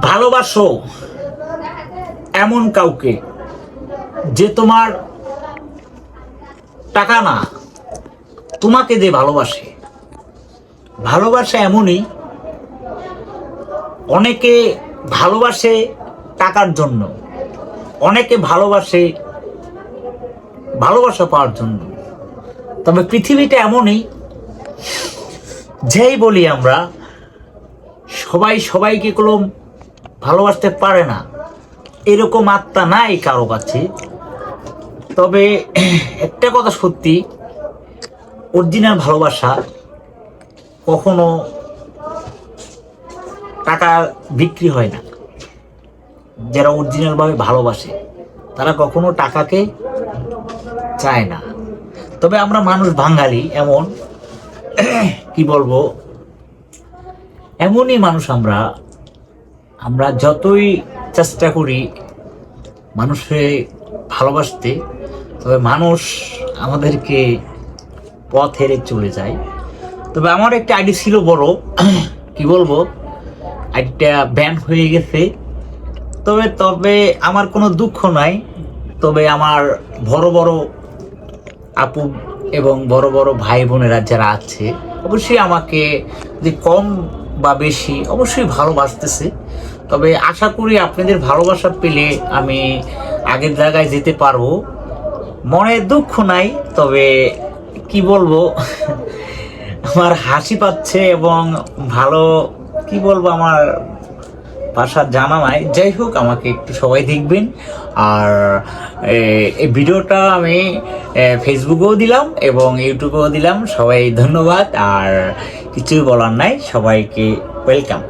ভালোবাসো এমন কাউকে যে তোমার টাকা না, তোমাকে যে ভালোবাসে। ভালোবাসা এমনই, অনেকে ভালোবাসে টাকার জন্য, অনেকে ভালোবাসে ভালোবাসা পাওয়ার জন্য। তবে পৃথিবীটা এমনই, যেই বলি আমরা সবাই সবাইকে কোনো ভালোবাসতে পারে না, এরকম আত্মা নাই কারো কাছে। তবে একটা কথা সত্যি, অরিজিনাল ভালোবাসা কখনো টাকা বিক্রি হয় না। যারা অরিজিনাল ভাবে ভালোবাসে তারা কখনো টাকাকে চায় না। তবে আমরা মানুষ বাঙালি এমন, কি বলবো, এমনই মানুষ আমরা। আমরা যতই চেষ্টা করি মানুষকে ভালোবাসতে, তবে মানুষ আমাদেরকে পথ হেরে চলে যায়। তবে আমার একটা আইডি ছিল বড়, কি বলবো, আইডিটা ব্যান হয়ে গেছে। তবে তবে আমার কোনো দুঃখ নাই। তবে আমার বড় বড় আপু এবং বড় বড় ভাই বোনেরা যারা আছে, অবশ্যই আমাকে যে কম বা বেশি অবশ্যই ভালোবাসতেছে। তবে আশা করি আপনাদের ভালোবাসা পেলে আমি আগের জায়গায় যেতে পারবো। মনে দুঃখ নাই, তবে কি বলবো, আমার হাসি পাচ্ছে এবং ভালো, কি বলবো, আমার ভাষা জানা নাই। যাই হোক, আমাকে একটু সবাই দেখবেন। আর এই ভিডিওটা আমি ফেসবুকেও দিলাম এবং ইউটিউবেও দিলাম। সবাই ধন্যবাদ। আর কিছুই বলার নাই, সবাইকে ওয়েলকাম।